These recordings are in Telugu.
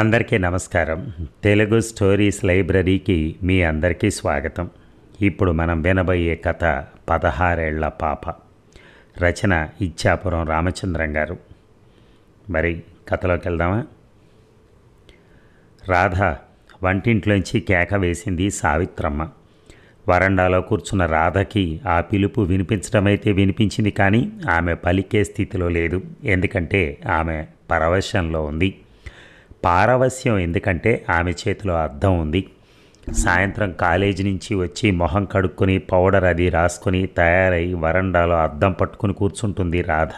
అందరికీ నమస్కారం. తెలుగు స్టోరీస్ లైబ్రరీకి మీ అందరికీ స్వాగతం. ఇప్పుడు మనం వినబోయే కథ 16 ఏళ్ల పాప. రచన ఇచ్చాపురం రామచంద్రం గారు. మరి కథలోకి వెళ్దామా? రాధ వంటింట్లోంచి కేక వేసింది సావిత్రమ్మ. వరండాలో కూర్చున్న రాధకి ఆ పిలుపు వినిపించడమైతే వినిపించింది, కానీ ఆమె పలికే స్థితిలో లేదు. ఎందుకంటే ఆమె పరవశంలో ఉంది. పారవస్యం ఎందుకంటే ఆమె చేతిలో అద్దం ఉంది. సాయంత్రం కాలేజీ నుంచి వచ్చి మొహం కడుక్కొని పౌడర్ అది రాసుకొని తయారై వరండాలో అద్దం పట్టుకుని కూర్చుంటుంది రాధ,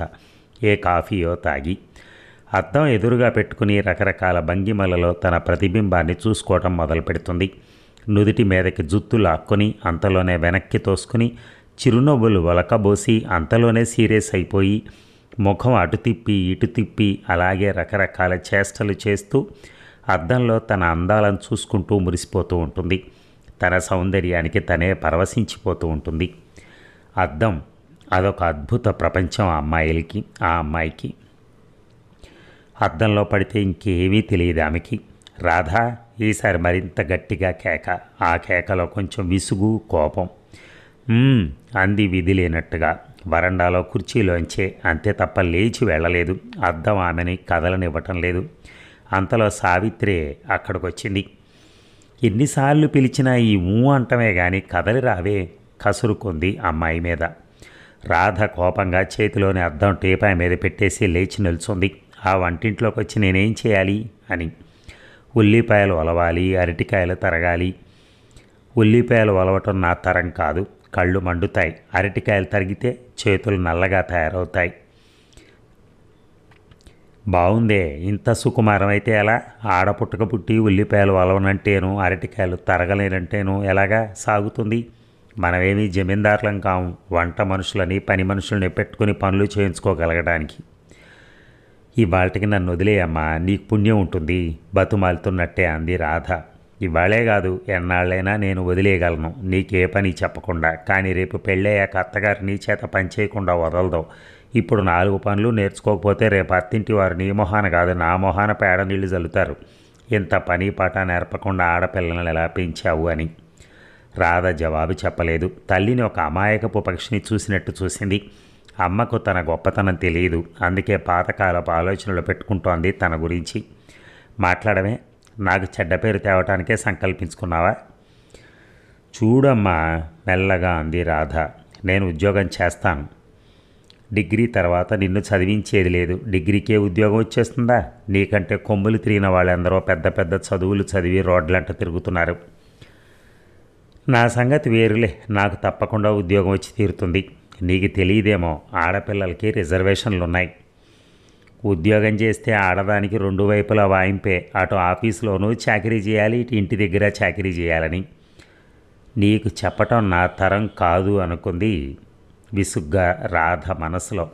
ఏ కాఫీయో తాగి. అద్దం ఎదురుగా పెట్టుకుని రకరకాల భంగిమలలో తన ప్రతిబింబాన్ని చూసుకోవటం మొదలు పెడుతుంది. నుదిటి మీదకి జుత్తు లాక్కొని అంతలోనే వెనక్కి తోసుకుని చిరునవ్వులు ఒలకబోసి అంతలోనే సీరియస్ అయిపోయి ముఖం అటు తిప్పి ఇటు తిప్పి అలాగే రకరకాల చేష్టలు చేస్తూ అద్దంలో తన అందాలను చూసుకుంటూ మురిసిపోతూ ఉంటుంది. తన సౌందర్యానికి తనే పరవశించిపోతూ ఉంటుంది. అద్దం అదొక అద్భుత ప్రపంచం ఆ అమ్మాయికి. అద్దంలో పడితే ఇంకేమీ తెలియదు ఆమెకి. రాధ ఈసారి మరింత గట్టిగా కేక. ఆ కేకలో కొంచెం విసుగు, కోపం. అంది విధి లేనట్టుగా వరండాలో కుర్చీలోంచే. అంతే తప్ప లేచి వెళ్ళలేదు. అద్దం ఆమెని కదలనివ్వటం లేదు. అంతలో సావిత్రి అక్కడికొచ్చింది. ఎన్నిసార్లు పిలిచినా ఈ అంటమే కానీ కదలి రావే, కసురుకుంది అమ్మాయి మీద. రాధ కోపంగా చేతిలోని అద్దం టీపాయ్ మీద పెట్టేసి లేచి నిల్చుంది. ఆ వంటింట్లోకి వచ్చి నేనేం చేయాలి అని. ఉల్లిపాయలు ఒలవాలి, అరటికాయలు తరగాలి. ఉల్లిపాయలు ఒలవటం నా తరం కాదు, కళ్ళు మండుతాయి. అరటికాయలు తరిగితే చేతులు నల్లగా తయారవుతాయి. బాగుందే, ఇంత సుకుమారం అయితే ఎలా? ఆడపుట్టక పుట్టి ఉల్లిపాయలు ఒలవనంటేను అరటికాయలు తరగలేనంటేను ఎలాగా సాగుతుంది? మనమేమీ జమీందారులం కాము, వంట మనుషులని పని మనుషుల్ని పెట్టుకుని పనులు చేయించుకోగలగడానికి. ఇవాళకి నన్ను వదిలేయమ్మా, నీకు పుణ్యం ఉంటుంది బతుమాలుతున్నట్టే అంది రాధ. ఇవాళే కాదు, ఎన్నాళ్ళైనా నేను వదిలేయగలను నీకే పని చెప్పకుండా. కానీ రేపు పెళ్ళయ్యాక అత్తగారు నీ చేత పని చేయకుండా వదలదు. ఇప్పుడు 4 పనులు నేర్చుకోకపోతే రేపు అత్తింటి వారు నీ మొహాన కాదు నా మొహాన పేడ నీళ్లు చల్లుతారు. ఇంత పని పాట నేర్పకుండా ఆడపిల్లలను ఎలా పెంచావు అని. రాధ జవాబు చెప్పలేదు. తల్లిని ఒక అమాయకపు పక్షిని చూసినట్టు చూసింది. అమ్మకు తన గొప్పతనం తెలియదు, అందుకే పాతకాలపు ఆలోచనలు పెట్టుకుంటోంది తన గురించి. మాట్లాడమే, నాకు చెడ్డ పేరు తేవటానికే సంకల్పించుకున్నావా? చూడమ్మా, మెల్లగా అంది రాధ. నేను ఉద్యోగం చేస్తాను. డిగ్రీ తర్వాత నిన్ను చదివించేది లేదు. డిగ్రీకే ఉద్యోగం వచ్చేస్తుందా? నీకంటే కొమ్ములు తిరిగిన వాళ్ళందరూ పెద్ద పెద్ద చదువులు చదివి రోడ్లంట తిరుగుతున్నారు. నా సంగతి వేరులే, నాకు తప్పకుండా ఉద్యోగం వచ్చి తీరుతుంది. నీకు తెలియదేమో, ఆడపిల్లలకి రిజర్వేషన్లు ఉన్నాయి. ఉద్యోగం చేస్తే ఆడదానికి 2 వైపులా వాయింపే. అటు ఆఫీసులోనూ చాకరీ చేయాలి, ఇటు ఇంటి దగ్గర చాకరీ చేయాలని. నీకు చెప్పటం నా తరం కాదు అనుకుంది విసుగ్గా రాధ మనసులో.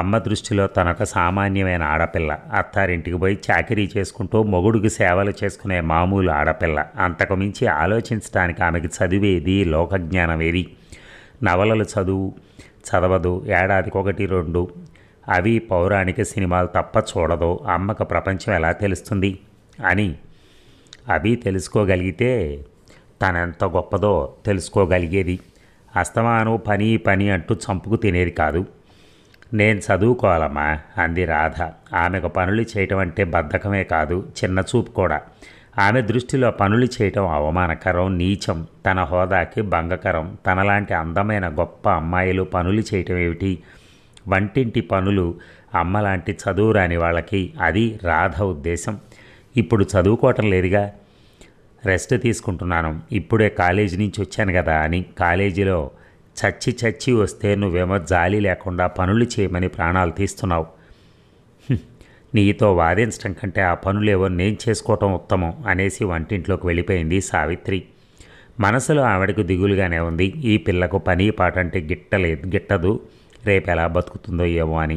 అమ్మ దృష్టిలో తనొక సామాన్యమైన ఆడపిల్ల. అత్తారింటికి పోయి చాకరీ చేసుకుంటూ మొగుడికి సేవలు చేసుకునే మామూలు ఆడపిల్ల. అంతకు మించి ఆలోచించడానికి ఆమెకి చదివేది, లోకజ్ఞానం ఏది? నవలలు చదవదు, ఏడాదికి 1-2 అవి పౌరాణిక సినిమాలు తప్ప చూడదు. అమ్మకు ప్రపంచం ఎలా తెలుస్తుంది అని. అవి తెలుసుకోగలిగితే తనెంత గొప్పదో తెలుసుకోగలిగేది. అస్తమానం పని అంటూ చంపుకు తినేది కాదు. నేను చదువుకోవాలమ్మా అంది రాధ. ఆమెకు పనులు చేయటం అంటే బద్ధకమే కాదు, చిన్న చూపు కూడా. ఆమె దృష్టిలో పనులు చేయటం అవమానకరం, నీచం, తన హోదాకి భంగకరం. తనలాంటి అందమైన గొప్ప అమ్మాయిలు పనులు చేయటం ఏమిటి? వంటింటి పనులు అమ్మలాంటి చదువు రాని వాళ్ళకి. అది రాధ ఉద్దేశం. ఇప్పుడు చదువుకోవటం లేదుగా, రెస్ట్ తీసుకుంటున్నాను. ఇప్పుడే కాలేజీ నుంచి వచ్చాను కదా అని. కాలేజీలో చచ్చి వస్తే నువ్వేమో జాలి లేకుండా పనులు చేయమని ప్రాణాలు తీస్తున్నావు. నీతో వాదించడం కంటే ఆ పనులేవో నేను చేసుకోవటం ఉత్తమం అనేసి వంటింట్లోకి వెళ్ళిపోయింది సావిత్రి. మనసులో ఆవిడకు దిగులుగానే ఉంది. ఈ పిల్లకు పని పాట అంటే గిట్టదు, రేపు ఎలా బతుకుతుందో ఏమో అని.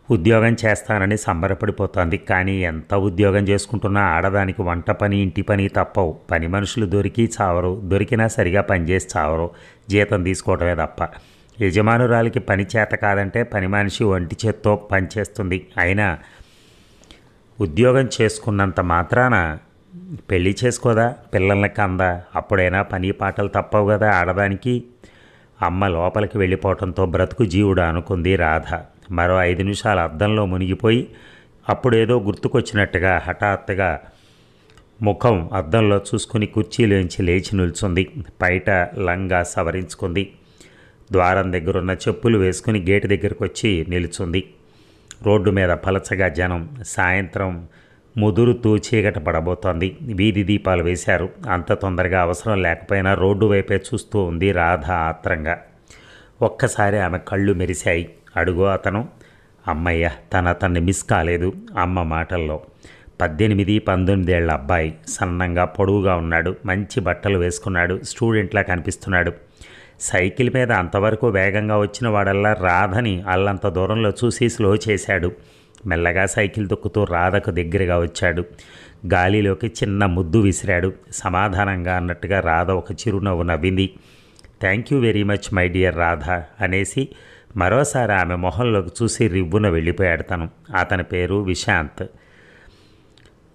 ఉద్యోగం చేస్తానని సంబరపడిపోతోంది. కానీ ఎంత ఉద్యోగం చేసుకుంటున్నా ఆడదానికి వంట పని, ఇంటి పని తప్పవు. పని మనుషులు దొరికి చావరు, దొరికినా సరిగా పనిచేసి చావరు, జీతం తీసుకోవటమే తప్ప. యజమానురాలికి పని చేత కాదంటే పని మనిషి ఒంటి చేత్తో పనిచేస్తుంది. అయినా ఉద్యోగం చేసుకున్నంత మాత్రాన పెళ్లి చేసుకోదా, పిల్లల్ని కందా, అప్పుడైనా పని పాటలు తప్పవు కదా ఆడదానికి. అమ్మ లోపలికి వెళ్ళిపోవటంతో బ్రతుకు జీవుడు అనుకుంది రాధ. మరో 5 నిమిషాలు అద్దంలో మునిగిపోయి అప్పుడేదో గుర్తుకొచ్చినట్టుగా హఠాత్తుగా ముఖం అద్దంలో చూసుకుని కుర్చీలోంచి లేచి నిల్చుంది. బయట లంగా సవరించుకుంది. ద్వారం దగ్గరున్న చెప్పులు వేసుకుని గేటు దగ్గరకు వచ్చి నిలుచుంది. రోడ్డు మీద పలచగా జనం. సాయంత్రం ముదురుతూ చీకట పడబోతోంది. వీధి దీపాలు వేశారు. అంత తొందరగా అవసరం లేకపోయినా రోడ్డు వైపే చూస్తూ ఉంది రాధ ఆత్రంగా. ఒక్కసారి ఆమె కళ్ళు మెరిశాయి. అడుగో అతను. అమ్మయ్య, అతన్ని మిస్ కాలేదు. అమ్మ మాటల్లో 18-19 ఏళ్ల అబ్బాయి. సన్నంగా పొడవుగా ఉన్నాడు. మంచి బట్టలు వేసుకున్నాడు. స్టూడెంట్లా కనిపిస్తున్నాడు. సైకిల్ మీద అంతవరకు వేగంగా వచ్చిన వాడల్లా రాధని అల్లంత దూరంలో చూసి స్లో చేశాడు. మెల్లగా సైకిల్ తొక్కుతూ రాధకు దగ్గరగా వచ్చాడు. గాలిలోకి చిన్న ముద్దు విసిరాడు. సమాధానంగా అన్నట్టుగా రాధ ఒక చిరునవ్వు నవ్వింది. Thank you very much my dear Radha అనేసి మరోసారి ఆమె మొహంలోకి చూసి రివ్వున వెళ్ళిపోయాడు తను. అతని పేరు విశాంత్.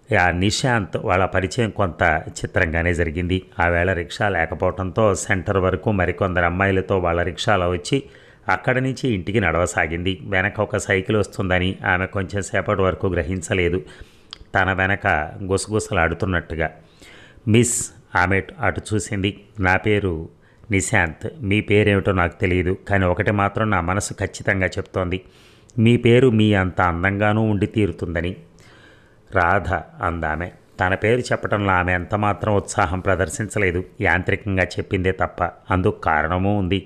ఆ నిశాంత్ వాళ్ళ పరిచయం కొంత చిత్రంగానే జరిగింది. ఆ వేళ రిక్షా లేకపోవడంతో సెంటర్ వరకు మరికొందరు అమ్మాయిలతో వాళ్ళ రిక్షాలో వచ్చి అక్కడి నుంచి ఇంటికి నడవసాగింది. వెనక ఒక సైకిల్ వస్తుందని ఆమె కొంచెం సేపటి వరకు గ్రహించలేదు. తన వెనక గుసగుసలాడుతున్నట్టుగా. మిస్, ఆమె అటు చూసింది. నా పేరు నిశాంత్. మీ పేరేమిటో నాకు తెలియదు, కానీ ఒకటి మాత్రం నా మనసు ఖచ్చితంగా చెప్తోంది. మీ పేరు మీ అంత అందంగానూ ఉండి తీరుతుందని. రాధ అందామె. తన పేరు చెప్పడంలో ఆమె ఎంతమాత్రం ఉత్సాహం ప్రదర్శించలేదు. యాంత్రికంగా చెప్పిందే తప్ప. అందుకు కారణమూ ఉంది.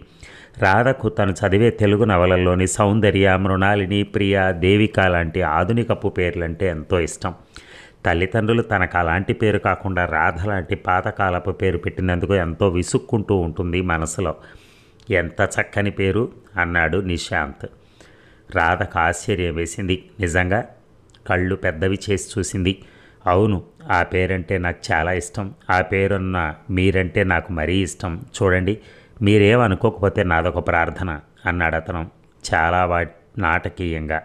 రాధకు తను చదివే తెలుగు నవలల్లోని సౌందర్య, మృణాలిని, ప్రియ, దేవిక లాంటి ఆధునికపు పేర్లంటే ఎంతో ఇష్టం. తల్లిదండ్రులు తనకు అలాంటి పేరు కాకుండా రాధ లాంటి పాతకాలపు పేరు పెట్టినందుకు ఎంతో విసుక్కుంటూ ఉంటుంది మనసులో. ఎంత చక్కని పేరు అన్నాడు నిశాంత్. రాధకు ఆశ్చర్యం వేసింది. నిజంగా? కళ్ళు పెద్దవి చేసి చూసింది. అవును, ఆ పేరంటే నాకు చాలా ఇష్టం. ఆ పేరున్న మీరంటే నాకు మరీ ఇష్టం. చూడండి, మీరేమనుకోకపోతే నాదొక ప్రార్థన అన్నాడు అతను చాలా నాటకీయంగా.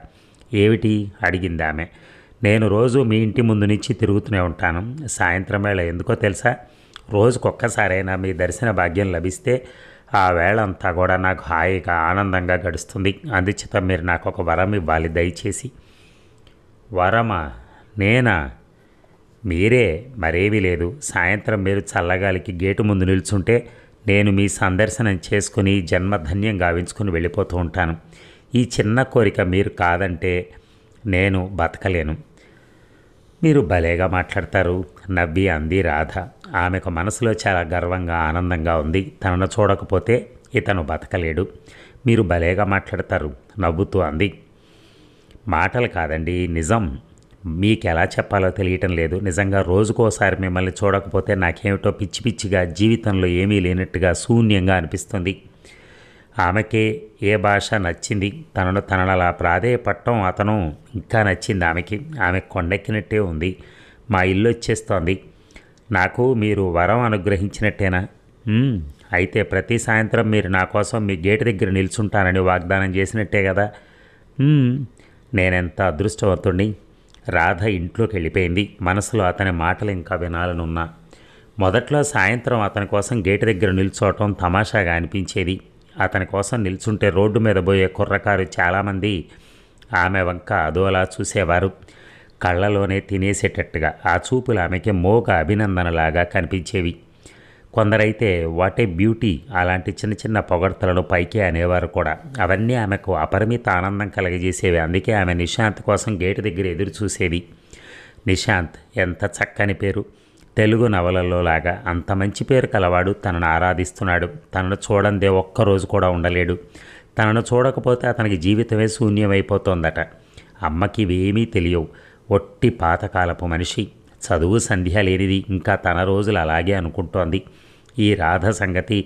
ఏమిటి అడిగింది ఆమె. నేను రోజు మీ ఇంటి ముందు నుంచి తిరుగుతూనే ఉంటాను. సాయంత్రం వేళ ఎందుకో తెలుసా, రోజుకొక్కసారైనా మీ దర్శన భాగ్యం లభిస్తే ఆ వేళ అంతా కూడా నాకు హాయిగా ఆనందంగా గడుస్తుంది. అందుచేత మీరు నాకు ఒక వరం ఇవ్వాలి దయచేసి. వరమా? నేనా? మీరే, మరేమీ లేదు. సాయంత్రం మీరు చల్లగాలికి గేటు ముందు నిల్చుంటే నేను మీ సందర్శనం చేసుకుని జన్మధన్యం గావించుకుని వెళ్ళిపోతూ ఉంటాను. ఈ చిన్న కోరిక మీరు కాదంటే నేను బతకలేను. మీరు భలేగా మాట్లాడతారు నవ్వి అంది రాధ. ఆమెకు మనసులో చాలా గర్వంగా ఆనందంగా ఉంది. తనను చూడకపోతే ఇతను బతకలేడు. మీరు భలేగా మాట్లాడతారు నవ్వుతూ అంది. మాటలు కాదండి, నిజం. మీకెలా చెప్పాలో తెలియటం లేదు. నిజంగా రోజుకోసారి మిమ్మల్ని చూడకపోతే నాకేమిటో పిచ్చి పిచ్చిగా, జీవితంలో ఏమీ లేనట్టుగా శూన్యంగా అనిపిస్తుంది. ఆమెకే ఏ భాష నచ్చింది. తనలా ప్రాధేయపడటం అతను ఇంకా నచ్చింది ఆమెకి. ఆమె కొండెక్కినట్టే ఉంది. మా ఇల్లు వచ్చేస్తోంది. నాకు మీరు వరం అనుగ్రహించినట్టేనా? అయితే ప్రతి సాయంత్రం మీరు నా కోసం మీ గేటు దగ్గర నిల్చుంటానని వాగ్దానం చేసినట్టే కదా. నేనెంత అదృష్టవంతుణ్ణి. రాధ ఇంట్లోకి వెళ్ళిపోయింది. మనసులో అతని మాటలు ఇంకా వినాలనున్నా. మొదట్లో సాయంత్రం అతని కోసం గేటు దగ్గర నిల్చోవటం తమాషాగా అనిపించేది. అతని కోసం నిల్చుంటే రోడ్డు మీద పోయే కుర్రకారు చాలామంది ఆమె వంక అదోలా చూసేవారు. కళ్ళలోనే తినేసేటట్టుగా. ఆ చూపులు ఆమెకి మోగ అభినందనలాగా కనిపించేవి. కొందరైతే వాట్ ఏ బ్యూటీ అలాంటి చిన్న చిన్న పొగడ్తలను పైకి అనేవారు కూడా. అవన్నీ ఆమెకు అపరిమిత ఆనందం కలగజేసేవి. అందుకే ఆమె నిశాంత్ కోసం గేటు దగ్గర ఎదురు చూసేది. నిశాంత్ ఎంత చక్కని పేరు. తెలుగు నవలల్లో లాగా అంత మంచి పేరు కలవాడు తనను ఆరాధిస్తున్నాడు. తనను చూడందే ఒక్కరోజు కూడా ఉండలేడు. తనను చూడకపోతే అతనికి జీవితమే శూన్యమైపోతోందట. అమ్మకి ఇవేమీ తెలియవు. ఒట్టి పాతకాలపు మనిషి. చదువు సంధ్య లేనిది. ఇంకా తన రోజులు అలాగే అనుకుంటోంది. ఈ రాధ సంగతి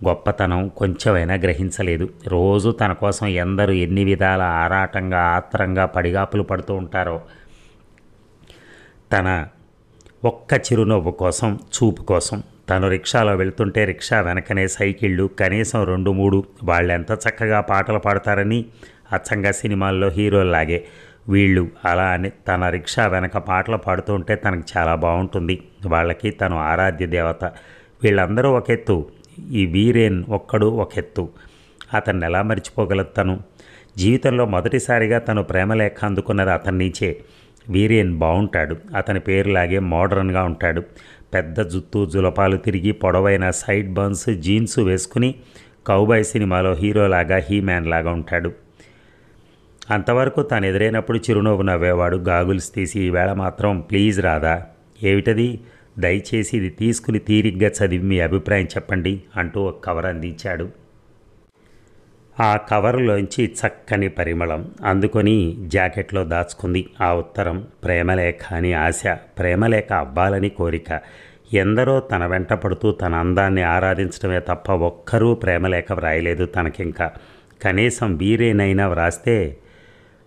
గొప్పతనం కొంచెమైనా గ్రహించలేదు. రోజు తన కోసం ఎందరూ ఎన్ని విధాల ఆరాటంగా ఆత్రంగా పడిగాపులు పడుతూ ఉంటారో. తన ఒక్క చిరునవ్వు కోసం, చూపు కోసం. తను రిక్షాలో వెళ్తుంటే రిక్షా వెనకనే సైకిళ్ళు కనీసం 2-3. వాళ్ళెంత చక్కగా పాటలు పాడతారని. అచ్చంగా సినిమాల్లో హీరోల్లాగే వీళ్ళు అలా అని తన రిక్షా వెనక పాటలు పాడుతూ ఉంటే తనకు చాలా బాగుంటుంది. వాళ్ళకి తను ఆరాధ్య దేవత. వీళ్ళందరూ ఒక ఎత్తు, ఈ వీరేన్ ఒక్కడు ఒక ఎత్తు. అతన్ని ఎలా మర్చిపోగలదు తను? జీవితంలో మొదటిసారిగా తను ప్రేమలేఖ అందుకున్నది అతని నుంచే. వీరేన్ బాగుంటాడు, అతని పేరులాగే మోడర్న్గా ఉంటాడు. పెద్ద జుత్తు జులపాలు తిరిగి పొడవైన సైడ్ బన్స్ జీన్స్ వేసుకుని కౌబాయ్ సినిమాలో హీరోలాగా హీమ్యాన్ లాగా ఉంటాడు. అంతవరకు తను ఎదురైనప్పుడు చిరునవ్వు నవ్వేవాడు, గాగుల్స్ తీసి. ఈవేళ మాత్రం ప్లీజ్ రాదా, ఏమిటది, దయచేసి ఇది తీసుకుని తీరిగ్గా చదివి మీ అభిప్రాయం చెప్పండి అంటూ ఒక కవర్ అందించాడు. ఆ కవర్లోంచి చక్కని పరిమళం అందుకొని జాకెట్లో దాచుకుంది. ఆ ఉత్తరం ప్రేమలేఖ అని ఆశ, ప్రేమలేఖ అవ్వాలని కోరిక. ఎందరో తన వెంట పడుతూ తన అందాన్ని ఆరాధించడమే తప్ప ఒక్కరూ ప్రేమలేఖ వ్రాయలేదు తనకింకా. కనీసం వీరేనైనా వ్రాస్తే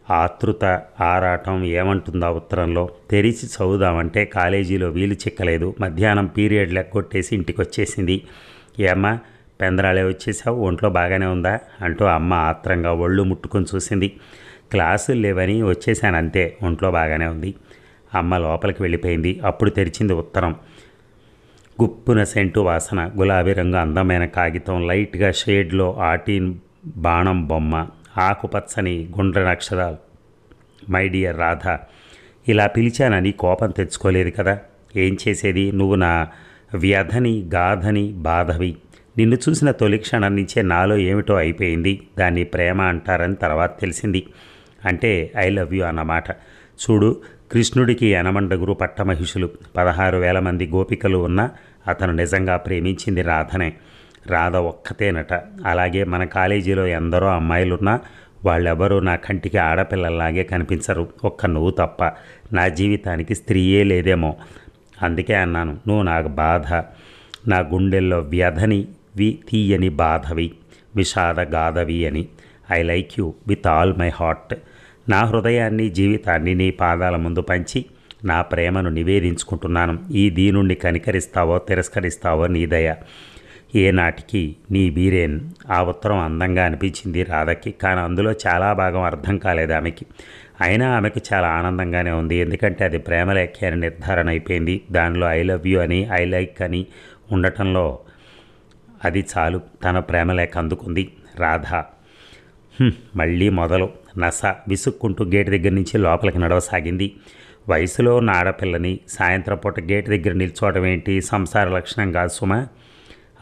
ఆతృత ఆరాటం ఏమంటుందా ఉత్తరంలో. తెరిచి చదువుదామంటే కాలేజీలో వీలు చిక్కలేదు. మధ్యాహ్నం పీరియడ్ లెక్కొట్టేసి ఇంటికి వచ్చేసింది. ఏమ్మా పెందరాళే వచ్చేసావు, ఒంట్లో బాగానే ఉందా అంటూ అమ్మ ఆత్రంగా ఒళ్ళు ముట్టుకొని చూసింది. క్లాసులు లేవని వచ్చేసాను అంతే, ఒంట్లో బాగానే ఉంది. అమ్మ లోపలికి వెళ్ళిపోయింది. అప్పుడు తెరిచింది ఉత్తరం. గుప్పున సెంటు వాసన, గులాబీ రంగు అందమైన కాగితం, లైట్గా షేడ్లో ఆటీన్ బాణం బొమ్మ, ఆకుపచ్చని గుండ్రని అక్షరాలు. మై డియర్ రాధ, ఇలా పిలిచానని కోపం తెచ్చుకోలేదు కదా. ఏం చేసేది, నువ్వు నా వ్యధని గాధని బాధవి. నిన్ను చూసిన తొలి క్షణం నుంచే నాలో ఏమిటో అయిపోయింది. దాన్ని ప్రేమ అంటారని తర్వాత తెలిసింది. అంటే ఐ లవ్ యూ అన్నమాట. చూడు, కృష్ణుడికి యనమండగురు పట్టమహిషులు 16,000 మంది గోపికలు ఉన్నా అతను నిజంగా ప్రేమించింది రాధనే. రాధ ఒక్కతేనట. అలాగే మన కాలేజీలో ఎందరో అమ్మాయిలున్నా వాళ్ళెవరూ నా కంటికి ఆడపిల్లల్లాగే కనిపించరు, ఒక్క నువ్వు తప్ప. నా జీవితానికి స్త్రీయే లేదేమో. అందుకే అన్నాను, నువ్వు నాకు బాధ, నా గుండెల్లో వ్యధని తీయని బాధవి, విషాద గాధవి అని. I like you with all my heart. నా హృదయాన్ని జీవితాన్ని నీ పాదాల ముందు పంచి నా ప్రేమను నివేదించుకుంటున్నాను. ఈ దీనుణ్ణి కనికరిస్తావో తిరస్కరిస్తావో నీ దయ. ఏనాటికి నీ వీరేన్. ఆ ఉత్తరం అందంగా అనిపించింది రాధకి, కానీ అందులో చాలా భాగం అర్థం కాలేదు ఆమెకి. అయినా ఆమెకు చాలా ఆనందంగానే ఉంది, ఎందుకంటే అది ప్రేమలేఖ అని నిర్ధారణ అయిపోయింది. దానిలో ఐ లవ్ యూ అని ఐ లైక్ అని ఉండటంలో అది చాలు. తన ప్రేమలేఖ అందుకుంది రాధ. మళ్ళీ మొదలు నస. విసుక్కుంటూ గేటు దగ్గర నుంచి లోపలికి నడవసాగింది. వయసులో ఉన్న ఆడపిల్లని సాయంత్రం పూట గేటు దగ్గర నిల్చోవడం ఏంటి, సంసార లక్షణం కాదు సుమా.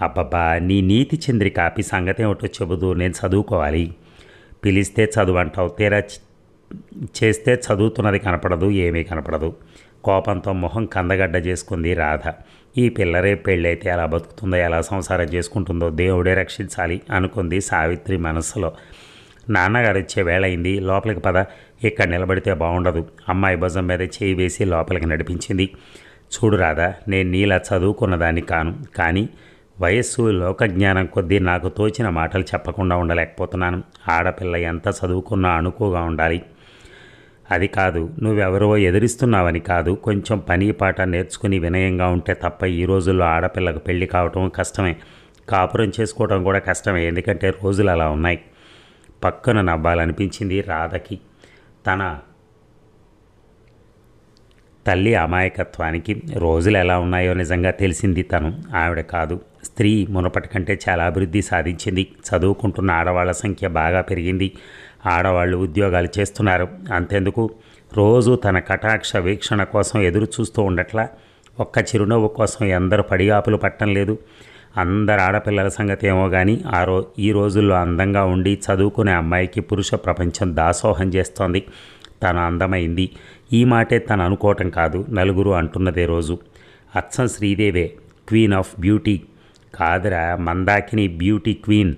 అబ్బబ్బా, నీ నీతి చంద్రిక ఆపి సంగతి ఏమిటో చెబుతూ నేను చదువుకోవాలి. పిలిస్తే చదువు అంటావు, తీరా చేస్తే చదువుతున్నది కనపడదు, ఏమీ కనపడదు. కోపంతో మొహం కందగడ్డ చేసుకుంది రాధ. ఈ పిల్లరే పెళ్ళైతే ఎలా బతుకుతుందో, ఎలా సంసారం చేసుకుంటుందో దేవుడే రక్షించాలి అనుకుంది సావిత్రి మనస్సులో. నాన్నగారు వచ్చే వేళ అయింది, లోపలికి పద, ఇక్కడ నిలబడితే బాగుండదు. అమ్మాయి భుజం మీద చేయి వేసి లోపలికి నడిపించింది. చూడు రాధా, నేను నీలా చదువుకున్నదాన్ని కాను, కానీ వయస్సు లోకజ్ఞానం కొద్దీ నాకు తోచిన మాటలు చెప్పకుండా ఉండలేకపోతున్నాను. ఆడపిల్ల ఎంత చదువుకున్నా అణుకుగా ఉండాలి. అది కాదు, నువ్వెవరో ఎదిరిస్తున్నావని కాదు, కొంచెం పని పాట నేర్చుకుని వినయంగా ఉంటే తప్ప ఈ రోజుల్లో ఆడపిల్లకు పెళ్లి కావటం కష్టమే, కాపురం చేసుకోవడం కూడా కష్టమే. ఎందుకంటే రోజులు అలా ఉన్నాయి. పక్కన నవ్వాలనిపించింది రాధకి. తన తల్లి అమాయకత్వానికి రోజులు ఎలా ఉన్నాయో నిజంగా తెలిసింది తను. ఆవిడ కాదు, స్త్రీ మునపటి కంటే చాలా అభివృద్ధి సాధించింది. చదువుకుంటున్న ఆడవాళ్ల సంఖ్య బాగా పెరిగింది. ఆడవాళ్ళు ఉద్యోగాలు చేస్తున్నారు. అంతెందుకు, రోజు తన కటాక్ష వీక్షణ కోసం ఎదురు చూస్తూ ఉండట్లా. ఒక్క చిరునవ్వు కోసం ఎందరు పడిగాపులు పట్టం లేదు. అందరు ఆడపిల్లల సంగతి ఏమో కానీ ఈ రోజుల్లో అందంగా ఉండి చదువుకునే అమ్మాయికి పురుష ప్రపంచం దాసోహం చేస్తోంది. తను అందమైంది, ఈ మాటే తను అనుకోవటం కాదు, నలుగురు అంటున్నదే రోజు. అచ్చం శ్రీదేవే, క్వీన్ ఆఫ్ బ్యూటీ కాదురా, మందాకిని బ్యూటీ క్వీన్.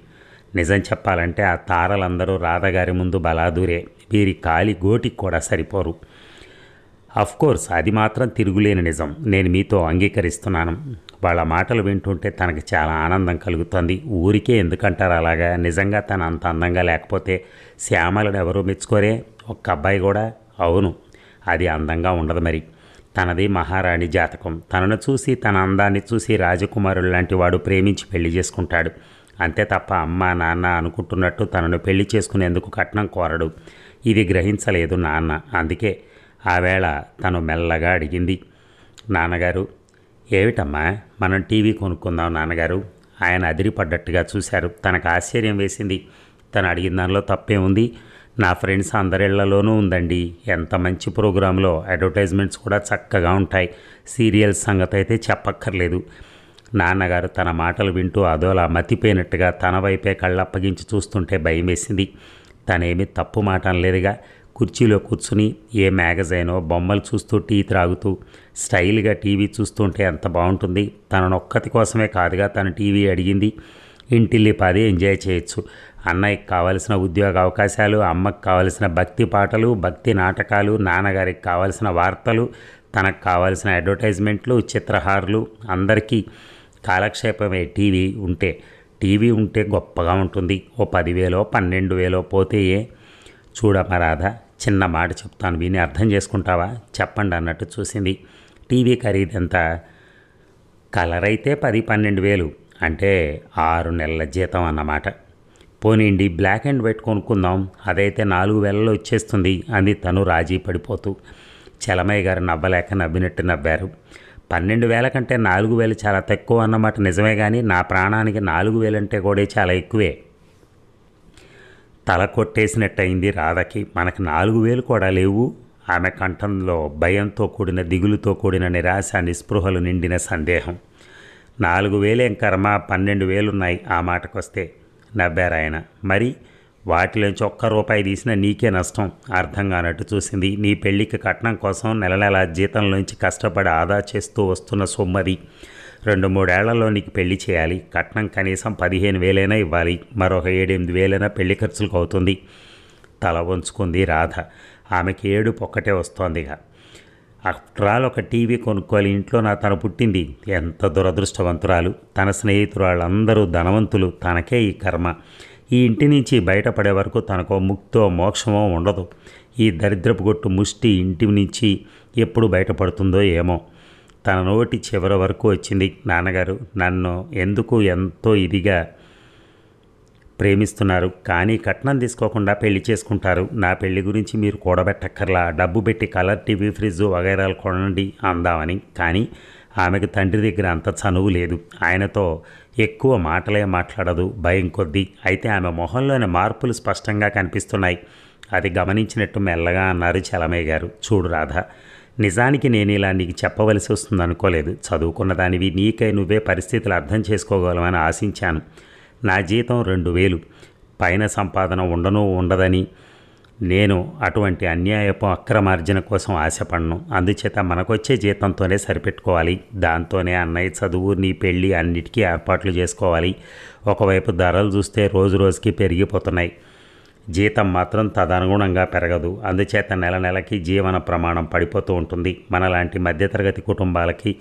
నిజం చెప్పాలంటే ఆ తారలందరూ రాధగారి ముందు బలాదూరే, వీరి కాలి గోటికి కూడా సరిపోరు. అఫ్కోర్స్ అది మాత్రం తిరుగులేని నిజం, నేను మీతో అంగీకరిస్తున్నాను. వాళ్ళ మాటలు వింటుంటే తనకి చాలా ఆనందం కలుగుతుంది. ఊరికే ఎందుకంటారు అలాగా? నిజంగా తను అంత అందంగా లేకపోతే శ్యామలను ఎవరూ మెచ్చుకోరే, ఒక్క అబ్బాయి కూడా. అవును, అది అందంగా ఉండదు మరి. తనది మహారాణి జాతకం. తనను చూసి తన అందాన్ని చూసి రాజకుమారుడు లాంటి వాడు ప్రేమించి పెళ్లి చేసుకుంటాడు. అంతే తప్ప అమ్మ నాన్న అనుకుంటున్నట్టు తనను పెళ్లి చేసుకునేందుకు కట్నం కోరడు. ఇది గ్రహించలేదు నాన్న. అందుకే ఆవేళ తను మెల్లగా అడిగింది, నాన్నగారు ఏమిటమ్మా, మనం టీవీ కొనుక్కుందాం నాన్నగారు. ఆయన అదిరిపడ్డట్టుగా చూశారు. తనకు ఆశ్చర్యం వేసింది. తను అడిగిన దానిలో తప్పే ఉంది. నా ఫ్రెండ్స్ అందరిళ్లలోనూ ఉందండి. ఎంత మంచి ప్రోగ్రాంలో అడ్వర్టైజ్మెంట్స్ కూడా చక్కగా ఉంటాయి. సీరియల్స్ సంగతి అయితే చెప్పక్కర్లేదు. నాన్నగారు తన మాటలు వింటూ అదోలా మతిపోయినట్టుగా తన వైపే కళ్ళప్పగించి చూస్తుంటే భయం వేసింది. తనేమి తప్పు మాట అనలేదుగా. కుర్చీలో కూర్చుని ఏ మ్యాగజైనో బొమ్మలు చూస్తూ టీ త్రాగుతూ స్టైల్గా టీవీ చూస్తుంటే ఎంత బాగుంటుంది. తననొక్కతి కోసమే కాదుగా తను టీవీ అడిగింది. ఇంటిల్లిపాది ఎంజాయ్ చేయొచ్చు. అన్నయ్యకి కావలసిన ఉద్యోగ అవకాశాలు, అమ్మకి కావలసిన భక్తి పాటలు, భక్తి నాటకాలు, నాన్నగారికి కావలసిన వార్తలు, తనకు కావలసిన అడ్వర్టైజ్మెంట్లు, చిత్రహారులు, అందరికీ కాలక్షేపమే టీవీ ఉంటే గొప్పగా ఉంటుంది. ఓ 10,000 12,000 పోతే చూడమ్మా రాధా, చిన్న మాట చెప్తాను, విని అర్థం చేసుకుంటావా, చెప్పండి అన్నట్టు చూసింది. టీవీ ఖరీదెంత? కలర్ అయితే 10-12,000, అంటే 6 నెలల జీతం అన్నమాట. పోనీండి, బ్లాక్ అండ్ వైట్ కొనుక్కుందాం, అదైతే 4,000లో వచ్చేస్తుంది అంది తను రాజీ పడిపోతూ. చలమయ్య గారు నవ్వలేక నవ్వినట్టు నవ్వారు. 12,000 కంటే 4,000 చాలా తక్కువ అన్నమాట నిజమే, కానీ నా ప్రాణానికి 4,000 అంటే కూడా చాలా ఎక్కువే. తల కొట్టేసినట్టయింది రాధకి. మనకు 4,000 కూడా లేవు. ఆమె కంఠంలో భయంతో కూడిన, దిగులుతో కూడిన నిరాశ, నిస్పృహలు నిండిన సందేహం. 4,000 ఏం కర్మ, 12,000 ఉన్నాయి ఆ మాటకొస్తే, నవ్వారాయన. మరి వాటిలోంచి ₹1 తీసినా నీకే నష్టం. అర్థం కానట్టు చూసింది. నీ పెళ్లికి కట్నం కోసం నెల నెల జీతంలోంచి కష్టపడి ఆదా చేస్తూ వస్తున్న సొమ్మది. 2-3 ఏళ్లలో నీకు పెళ్లి చేయాలి. కట్నం కనీసం 15,000 ఇవ్వాలి. మరొక 7-8,000 పెళ్లి ఖర్చులకు అవుతుంది. తల వంచుకుంది రాధ. ఆమెకి ఏడుపు ఒక్కటే వస్తోందిగా. ఆఫ్టర్ ఆల్ ఒక టీవీ కొనుక్కోవాలి. ఇంట్లో తను పుట్టింది. ఎంత దురదృష్టవంతురాలు. తన స్నేహితురాళ్ళందరూ ధనవంతులు. తనకే ఈ కర్మ. ఈ ఇంటి నుంచి బయటపడే వరకు తనకో ముక్తో మోక్షమో ఉండదు. ఈ దరిద్రపు గొట్టు ముష్టి ఇంటి నుంచి ఎప్పుడు బయటపడుతుందో ఏమో. తన నోటి చివరి వరకు వచ్చింది, నాన్నగారు నన్ను ఎందుకు ఎంతో ఇదిగా ప్రేమిస్తున్నారు, కానీ కట్నం తీసుకోకుండా పెళ్లి చేసుకుంటారు. నా పెళ్లి గురించి మీరు కూడబెట్టక్కర్లా, డబ్బు పెట్టి కలర్ టీవీ, ఫ్రిడ్జ్ వగైరాలు కొనండి అందామని. కానీ ఆమెకు తండ్రి దగ్గర అంత చనువు లేదు. ఆయనతో ఎక్కువ మాటలే మాట్లాడదు, భయం కొద్దీ. అయితే ఆమె మొహంలోని మార్పులు స్పష్టంగా కనిపిస్తున్నాయి. అది గమనించినట్టు మెల్లగా అన్నారు చలమయ్య గారు. చూడు రాధ, నిజానికి నేను ఇలా నీకు చెప్పవలసి వస్తుంది అనుకోలేదు. చదువుకున్న దానివి, నీకై నువ్వే పరిస్థితులు అర్థం చేసుకోగలవని ఆశించాను. నా జీతం 2,000, పైన సంపాదన ఉండదని నేను అటువంటి అన్యాయపు అక్రమార్జన కోసం ఆశపడను. అందుచేత మనకొచ్చే జీతంతోనే సరిపెట్టుకోవాలి. దాంతోనే అన్నయ్య చదువు, నీ పెళ్ళి అన్నిటికీ ఏర్పాట్లు చేసుకోవాలి. ఒకవైపు ధరలు చూస్తే రోజు రోజుకి పెరిగిపోతున్నాయి. జీతం మాత్రం తదనుగుణంగా పెరగదు. అందుచేత నెల నెలకి జీవన ప్రమాణం పడిపోతూ ఉంటుంది మనలాంటి మధ్యతరగతి కుటుంబాలకి.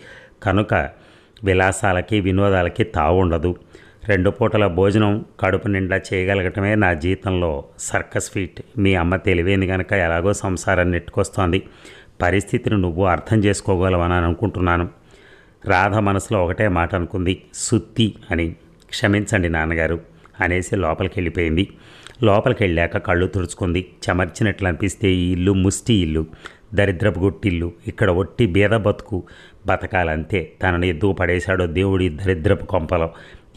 కనుక విలాసాలకి, వినోదాలకి తావు ఉండదు. 2 పూటల భోజనం కడుపు నిండా చేయగలగటమే నా జీతంలో సర్కస్ ఫీట్. మీ అమ్మ తెలివైంది కనుక ఎలాగో సంసారాన్ని నెట్టుకొస్తోంది. పరిస్థితిని నువ్వు అర్థం చేసుకోగలవని అనుకుంటున్నాను. రాధ మనసులో ఒకటే మాట అనుకుంది, సుత్తి అని. క్షమించండి నాన్నగారు అనేసి లోపలికి వెళ్ళిపోయింది. లోపలికి వెళ్ళాక కళ్ళు తుడుచుకుంది. చెమర్చినట్లు అనిపిస్తే ఈ ఇల్లు ముష్టి ఇల్లు, దరిద్రపు గుట్టిల్లు. ఇక్కడ ఒట్టి బీద బతకాలంతే. తనని ఎద్దుకు పడేశాడో దేవుడి దరిద్రపు కొంపలో.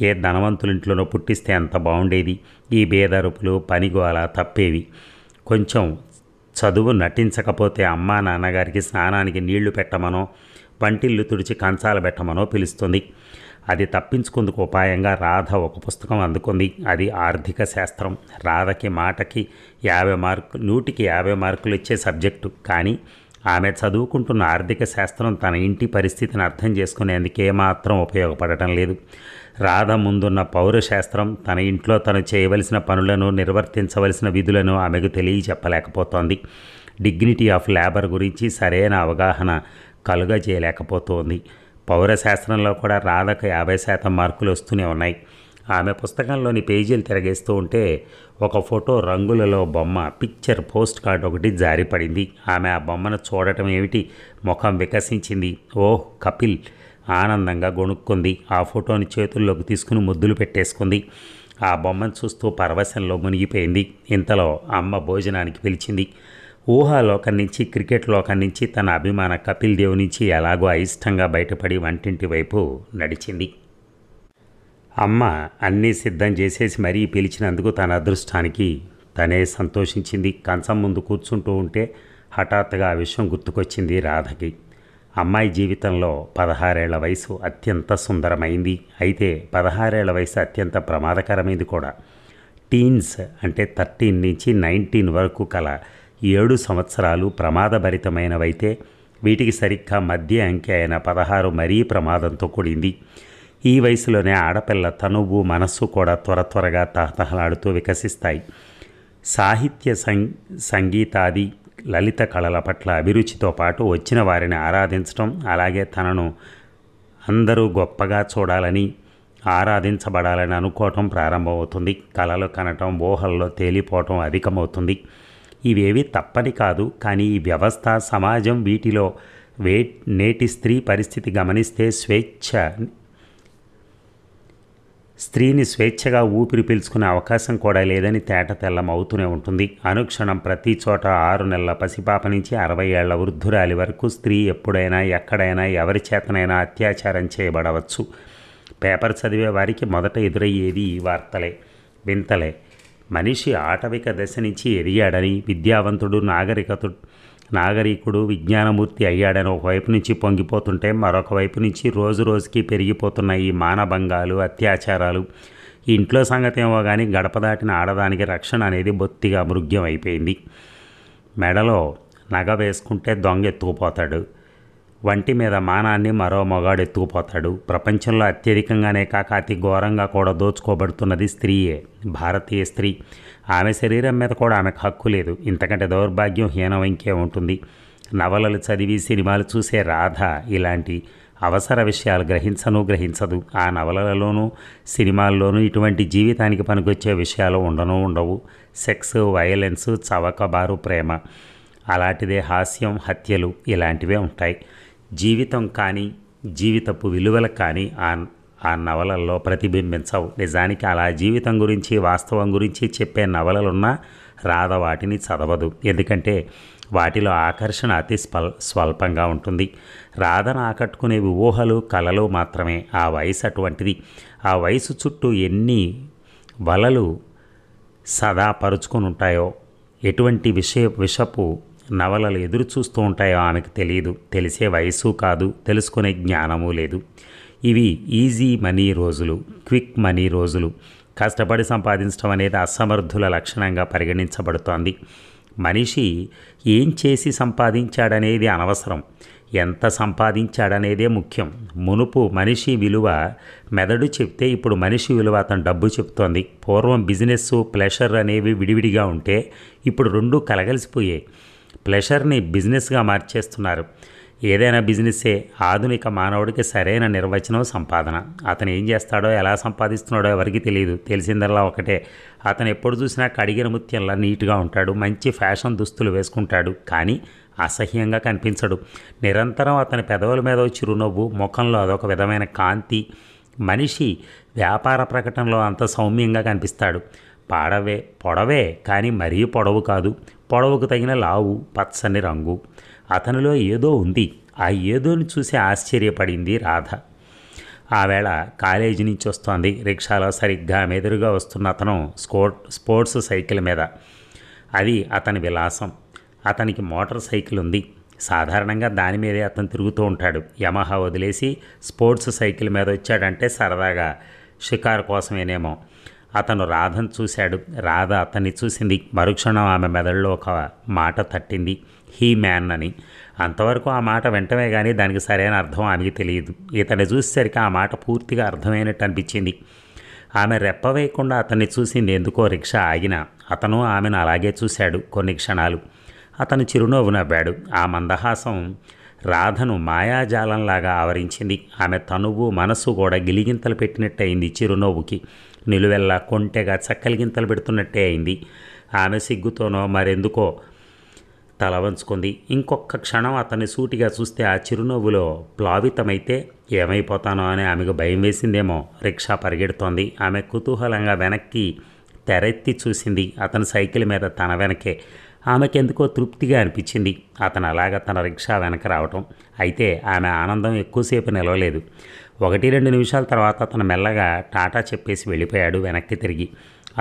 ఏ ధనవంతులింట్లోనో పుట్టిస్తే అంత బాగుండేది. ఈ బేదరుపులు, పనిగోల తప్పేవి. కొంచెం చదువు నటించకపోతే అమ్మా నాన్నగారికి స్నానానికి నీళ్లు పెట్టమనో, వంటిల్లు తుడిచి కంచాలు పెట్టమనో పిలుస్తుంది. అది తప్పించుకుందుకు ఉపాయంగా రాధ ఒక పుస్తకం అందుకుంది. అది ఆర్థిక శాస్త్రం. రాధకి మాటకి 100 మార్కులు ఇచ్చే సబ్జెక్టు. కానీ ఆమె చదువుకుంటున్న ఆర్థిక శాస్త్రం తన ఇంటి పరిస్థితిని అర్థం చేసుకునేందుకు ఏమాత్రం ఉపయోగపడటం లేదు. రాధ ముందున్న పౌరశాస్త్రం, తన ఇంట్లో తను చేయవలసిన పనులను, నిర్వర్తించవలసిన విధులను ఆమెకు తెలియచెప్పలేకపోతోంది. డిగ్నిటీ ఆఫ్ లేబర్ గురించి సరైన అవగాహన కలుగజేయలేకపోతోంది. పౌరశాస్త్రంలో కూడా రాధకు 50% మార్కులు వస్తూనే ఉన్నాయి. ఆమె పుస్తకంలోని పేజీలు తిరగేస్తూ ఉంటే ఒక ఫోటో రంగులలో బొమ్మ, పిక్చర్ పోస్ట్ కార్డ్ ఒకటి జారిపడింది. ఆమె ఆ బొమ్మను చూడటం ఏమిటి, ముఖం వికసించింది. ఓహ్ కపిల్! ఆనందంగా గొణుక్కుంది. ఆ ఫోటోని చేతుల్లోకి తీసుకుని ముద్దులు పెట్టేసుకుంది. ఆ బొమ్మను చూస్తూ పరవశంలో మునిగిపోయింది. ఇంతలో అమ్మ భోజనానికి పిలిచింది. ఊహాలోకం నుంచి, క్రికెట్ లోకం నుంచి, తన అభిమాన కపిల్ దేవ్ నుంచి ఎలాగో అయిష్టంగా బయటపడి వంటింటి వైపు నడిచింది. అమ్మ అన్నీ సిద్ధం చేసేసి మరీ పిలిచినందుకు తన అదృష్టానికి తనే సంతోషించింది. కంచం ముందు కూర్చుంటూ ఉంటే హఠాత్తుగా ఆ విషయం గుర్తుకొచ్చింది రాధకి. అమ్మాయి జీవితంలో 16 ఏళ్ల వయసు అత్యంత సుందరమైంది. అయితే 16 ఏళ్ల వయసు అత్యంత ప్రమాదకరమైంది కూడా. టీన్స్ అంటే 13 నుంచి 19 వరకు కల 7 సంవత్సరాలు ప్రమాదభరితమైనవైతే వీటికి సరిగ్గా మధ్య అంకె అయిన 16 మరీ ప్రమాదంతో కూడింది. ఈ వయసులోనే ఆడపిల్ల తనువు, మనస్సు కూడా త్వరగా తహతహలాడుతూ వికసిస్తాయి. సాహిత్య సంగీతాది లలిత కళల పట్ల అభిరుచితో పాటు వచ్చిన వారిని ఆరాధించటం, అలాగే తనను అందరూ గొప్పగా చూడాలని, ఆరాధించబడాలని అనుకోవటం ప్రారంభమవుతుంది. కళలు కనటం, ఊహల్లో తేలిపోవటం అధికమవుతుంది. ఇవేవి తప్పని కాదు, కానీ ఈ వ్యవస్థ, సమాజం వీటిలో నేటి స్త్రీ పరిస్థితి గమనిస్తే స్త్రీని స్వేచ్ఛగా ఊపిరి పీల్చుకునే అవకాశం కూడా లేదని తేట తెల్లం అవుతూనే ఉంటుంది. అనుక్షణం ప్రతి చోట 6 నెలల పసిపాప నుంచి 60 ఏళ్ల వృద్ధురాలి వరకు స్త్రీ ఎప్పుడైనా, ఎక్కడైనా, ఎవరి చేతనైనా అత్యాచారం చేయబడవచ్చు. పేపర్ చదివే వారికి మొదట ఎదురయ్యేది ఈ వార్తలే, వింతలే. మనిషి ఆటవిక దశ నుంచి ఎదిగాడని, విద్యావంతుడు, నాగరికుడు, విజ్ఞానమూర్తి అయ్యాడని ఒకవైపు నుంచి పొంగిపోతుంటే, మరొక వైపు నుంచి రోజు రోజుకి పెరిగిపోతున్న ఈ మానభంగాలు, అత్యాచారాలు, ఈ ఇంట్లో సంగతి ఏమో కానీ గడప దాటిన ఆడదానికి రక్షణ అనేది బొత్తిగా మృగ్యం అయిపోయింది. మెడలో నగ వేసుకుంటే దొంగ ఎత్తుకుపోతాడు. వంటి మీద మానాన్ని మరో మొగాడు ఎత్తుకుపోతాడు. ప్రపంచంలో అత్యధికంగానే కాక అతి ఘోరంగా కూడా దోచుకోబడుతున్నది స్త్రీయే, భారతీయ స్త్రీ. ఆమె శరీరం మీద కూడా ఆమెకు హక్కు లేదు. ఇంతకంటే దౌర్భాగ్యం హీనం ఇంకే ఉంటుంది. నవలలు చదివి, సినిమాలు చూసే రాధ ఇలాంటి అవసర విషయాలు గ్రహించదు. ఆ నవలలలోనూ, సినిమాల్లోనూ ఇటువంటి జీవితానికి పనికొచ్చే విషయాలు ఉండవు. సెక్స్, వైలెన్స్, చవకబారు ప్రేమ, అలాంటిదే హాస్యం, హత్యలు ఇలాంటివే ఉంటాయి. జీవితం కానీ, జీవితపు విలువలు కానీ ఆ నవలల్లో ప్రతిబింబించవు. నిజానికి అలా జీవితం గురించి, వాస్తవం గురించి చెప్పే నవలలున్నా రాధ వాటిని చదవదు. ఎందుకంటే వాటిలో ఆకర్షణ అతి స్వల్పంగా ఉంటుంది. రాధను ఆకట్టుకునేవి ఊహలు, కలలు మాత్రమే. ఆ వయసు అటువంటిది. ఆ వయసు చుట్టూ ఎన్ని వలలు సదా పరుచుకొని ఉంటాయో, ఎటువంటి విషపు నవలలు ఎదురు చూస్తూ ఉంటాయో ఆమెకు తెలియదు. తెలిసే వయసు కాదు, తెలుసుకునే జ్ఞానము లేదు. ఇవి ఈజీ మనీ రోజులు, క్విక్ మనీ రోజులు. కష్టపడి సంపాదించడం అనేది అసమర్థుల లక్షణంగా పరిగణించబడుతోంది. మనిషి ఏం చేసి సంపాదించాడనేది అనవసరం, ఎంత సంపాదించాడనేదే ముఖ్యం. మునుపు మనిషి విలువ మెదడు చెప్తే ఇప్పుడు మనిషి విలువ అతను డబ్బు చెప్తోంది. పూర్వం బిజినెస్, ప్లెషర్ అనేవి విడివిడిగా ఉంటే ఇప్పుడు రెండూ కలగలిసిపోయాయి. ప్లెషర్ని బిజినెస్గా మార్చేస్తున్నారు. ఏదైనా బిజినెస్సే. ఆధునిక మానవుడికి సరైన నిర్వచనం సంపాదన. అతను ఏం చేస్తాడో, ఎలా సంపాదిస్తున్నాడో ఎవరికి తెలియదు. తెలిసిందల్లా ఒకటే, అతను ఎప్పుడు చూసినా కడిగిన ముత్యంలా నీట్గా ఉంటాడు, మంచి ఫ్యాషన్ దుస్తులు వేసుకుంటాడు, కానీ అసహ్యంగా కనిపించడు. నిరంతరం అతని పెదవుల మీద చిరునవ్వు, ముఖంలో అదొక విధమైన కాంతి. మనిషి వ్యాపార ప్రకటనలో అంత సౌమ్యంగా కనిపిస్తాడు. పొడవే కానీ మరీ పొడవు కాదు, పొడవుకు తగిన లావు, పచ్చని రంగు. అతనిలో ఏదో ఉంది. ఆ ఏదోని చూసి ఆశ్చర్యపడింది రాధ. ఆవేళ కాలేజీ నుంచి వస్తోంది. రిక్షాలో సరిగ్గా మెదురుగా వస్తున్న అతను స్పోర్ట్స్ సైకిల్ మీద. అది అతని విలాసం. అతనికి మోటార్ సైకిల్ ఉంది. సాధారణంగా దాని మీదే అతను తిరుగుతూ ఉంటాడు. యమహా వదిలేసి స్పోర్ట్స్ సైకిల్ మీద వచ్చాడంటే సరదాగా షికారు కోసమేనేమో. అతను రాధను చూశాడు. రాధ అతన్ని చూసింది. మరుక్షణం ఆమె మెదడులో ఒక మాట తట్టింది, హీ మ్యాన్ అని. అంతవరకు ఆ మాట వెంటనే కానీ దానికి సరైన అర్థం ఆమెకి తెలియదు. ఇతన్ని చూసేసరికి ఆ మాట పూర్తిగా అర్థమైనట్టు అనిపించింది. ఆమె రెప్పవేయకుండా అతన్ని చూసింది. ఎందుకో రిక్షా ఆగిన అతను ఆమెను అలాగే చూశాడు కొన్ని క్షణాలు. అతను చిరునవ్వు నవ్వాడు. ఆ మందహాసం రాధను మాయాజాలంలాగా ఆవరించింది. ఆమె తనువు, మనస్సు కూడా గిలిగింతలు పెట్టినట్టు అయింది చిరునవ్వుకి. నిలువెల్లా కొంటెగా చక్కలిగింతలు పెడుతున్నట్టే అయింది. ఆమె సిగ్గుతోనో మరెందుకో తల వంచుకుంది. ఇంకొక క్షణం అతన్ని సూటిగా చూస్తే ఆ చిరునవ్వులో ప్లావితమైతే ఏమైపోతానో అని ఆమెకు భయం వేసిందేమో. రిక్షా పరిగెడుతోంది. ఆమె కుతూహలంగా వెనక్కి తెరెత్తి చూసింది. అతను సైకిల్ మీద తన వెనకే. ఆమెకెందుకో తృప్తిగా అనిపించింది అతను అలాగ తన రిక్షా వెనక రావటం. అయితే ఆమె ఆనందం ఎక్కువసేపు నిలవలేదు. 1-2 నిమిషాల తర్వాత అతను మెల్లగా టాటా చెప్పేసి వెళ్ళిపోయాడు వెనక్కి తిరిగి.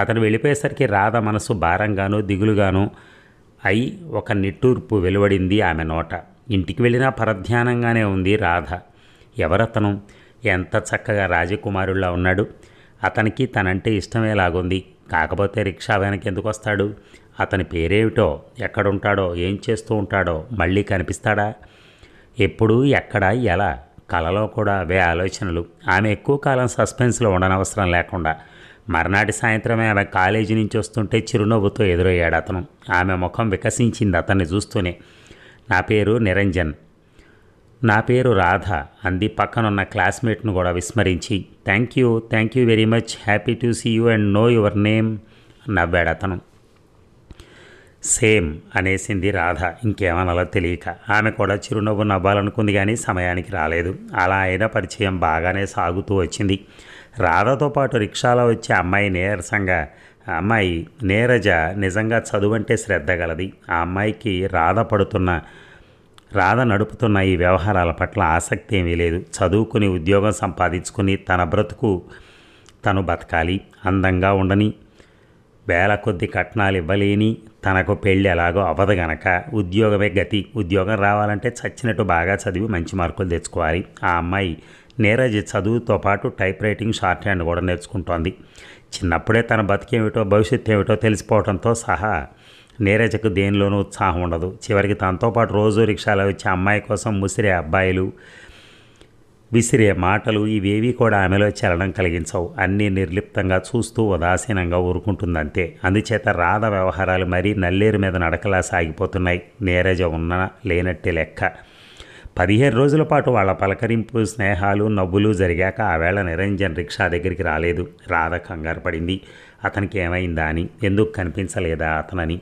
అతను వెళ్ళిపోయేసరికి రాధ మనసు భారంగానూ దిగులుగానూ అయి ఒక నిట్టూర్పు వెలువడింది ఆమె నోట. ఇంటికి వెళ్ళినా పరధ్యానంగానే ఉంది రాధ. ఎవరతను? ఎంత చక్కగా రాజకుమారుల్లా ఉన్నాడు. అతనికి తనంటే ఇష్టమేలాగుంది. కాకపోతే రిక్షా వెనక్కి ఎందుకు వస్తాడు? అతని పేరేమిటో, ఎక్కడుంటాడో, ఏం చేస్తూ ఉంటాడో, మళ్ళీ కనిపిస్తాడా? ఎప్పుడు, ఎక్కడ, ఎలా? కలలో కూడా అవే ఆలోచనలు. ఆమె ఎక్కువ కాలం సస్పెన్స్లో ఉండనవసరం లేకుండా మర్నాటి సాయంత్రమే ఆమె కాలేజీ నుంచి వస్తుంటే చిరునవ్వుతో ఎదురయ్యాడు అతను. ఆమె ముఖం వికసించింది అతన్ని చూస్తూనే. నా పేరు నిరంజన్. నా పేరు రాధ అంది పక్కనున్న క్లాస్మేట్ను కూడా విస్మరించి. Thank you very much, happy to see you and know your name నవ్వాడు అతను. సేమ్ అనేసింది రాధ ఇంకేమనాలో తెలియక. ఆమె కూడా చిరునవ్వు నవ్వాలనుకుంది కానీ సమయానికి రాలేదు. అలా అయినా పరిచయం బాగానే సాగుతూ వచ్చింది. రాధతో పాటు రిక్షాలో వచ్చే అమ్మాయి నీరజ నిజంగా చదువంటే శ్రద్ధ గలది. ఆ అమ్మాయికి రాధ నడుపుతున్న ఈ వ్యవహారాల పట్ల ఆసక్తి ఏమీ లేదు. చదువుకుని ఉద్యోగం సంపాదించుకుని తన బ్రతుకు తను బతకాలి, అందంగా ఉండని, వేల కొద్ది కట్నాలు ఇవ్వలేని తనకు పెళ్ళి ఎలాగో అవ్వదు గనక ఉద్యోగమే గతి. ఉద్యోగం రావాలంటే చచ్చినట్టు బాగా చదివి మంచి మార్కులు తెచ్చుకోవాలి. ఆ అమ్మాయి నీరజ్ చదువుతో పాటు టైప్ రైటింగ్, షార్ట్ హ్యాండ్ కూడా నేర్చుకుంటోంది. చిన్నప్పుడే తన బతికేమిటో భవిష్యత్తు ఏమిటో తెలిసిపోవడంతో సహా నీరజకు దేనిలోనూ ఉత్సాహం ఉండదు. చివరికి తనతో పాటు రోజు రిక్షాలో వచ్చే అమ్మాయి కోసం ముసిరే అబ్బాయిలు, విసిరే మాటలు ఇవేవీ కూడా ఆమెలో చలనం కలిగించవు. అన్నీ నిర్లిప్తంగా చూస్తూ ఉదాసీనంగా ఊరుకుంటుందంతే. అందుచేత రాధ వ్యవహారాలు మరీ నల్లేరు మీద నడకలా సాగిపోతున్నాయి. నీరజ ఉన్న లేనట్టే లెక్క. 15 రోజుల పాటు వాళ్ళ పలకరింపు, స్నేహాలు, నవ్వులు జరిగాక ఆవేళ నిరంజన్ రిక్షా దగ్గరికి రాలేదు. రాధ కంగారు పడింది. అతనికి ఏమైందా అని, ఎందుకు కనిపించలేదా అతనని.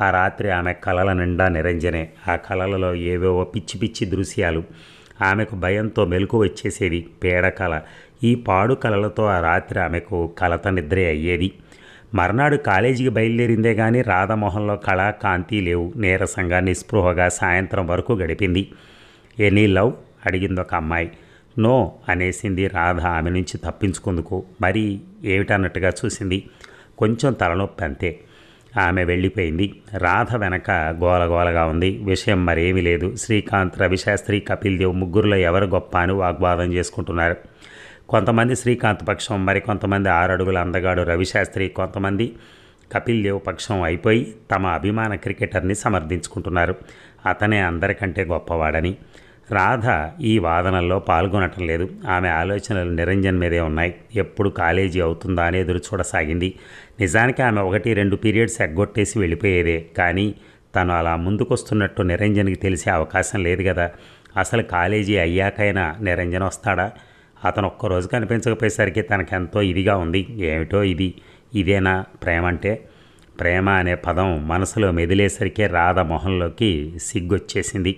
ఆ రాత్రి ఆమె కలల నిండా నిరంజనే. ఆ కలలలో ఏవేవో పిచ్చి పిచ్చి దృశ్యాలు. ఆమెకు భయంతో మెలకు వచ్చేసేది. పీడకల. ఈ పాడు కలలతో ఆ రాత్రి ఆమెకు కలత నిద్రే అయ్యేది. మర్నాడు కాలేజీకి బయలుదేరిందే కానీ రాధమోహంలో కళ, కాంతి లేవు. నీరసంగా, నిస్పృహగా సాయంత్రం వరకు గడిపింది. ఎనీ లవ్ అడిగింది ఒక అమ్మాయి. నో అనేసింది రాధ ఆమె నుంచి తప్పించుకుందుకు. మరీ ఏమిటన్నట్టుగా చూసింది. కొంచెం తలనొప్పి అంతే. ఆమె వెళ్ళిపోయింది. రాధ వెనక గోలగోలగా ఉంది. విషయం మరేమీ లేదు. శ్రీకాంత్, రవిశాస్త్రి, కపిల్ దేవ్ ముగ్గురులో ఎవరు గొప్ప అని వాగ్వాదం చేసుకుంటున్నారు. కొంతమంది శ్రీకాంత్ పక్షం, మరి కొంతమంది 6 అడుగుల అందగాడు రవిశాస్త్రి, కొంతమంది కపిల్ దేవ్ పక్షం అయిపోయి తమ అభిమాన క్రికెటర్ని సమర్థించుకుంటున్నారు. అతనే అందరికంటే గొప్పవాడని. రాధ ఈ వాదనల్లో పాల్గొనటం లేదు. ఆమె ఆలోచనలు నిరంజన్ మీదే ఉన్నాయి. ఎప్పుడు కాలేజీ అవుతుందా అని ఎదురు చూడసాగింది. నిజానికి ఆమె 1-2 పీరియడ్స్ ఎగ్గొట్టేసి వెళ్ళిపోయేదే. కానీ తను అలా ముందుకొస్తున్నట్టు నిరంజన్కి తెలిసే అవకాశం లేదు కదా. అసలు కాలేజీ అయ్యాకైనా నిరంజన్ వస్తాడా? అతను ఒక్కరోజు కనిపించకపోయేసరికి తనకెంతో ఇదిగా ఉంది. ఏమిటో ఇదేనా ప్రేమ అంటే? ప్రేమ అనే పదం మనసులో మెదిలేసరికే రాధ మొహంలోకి సిగ్గొచ్చేసింది.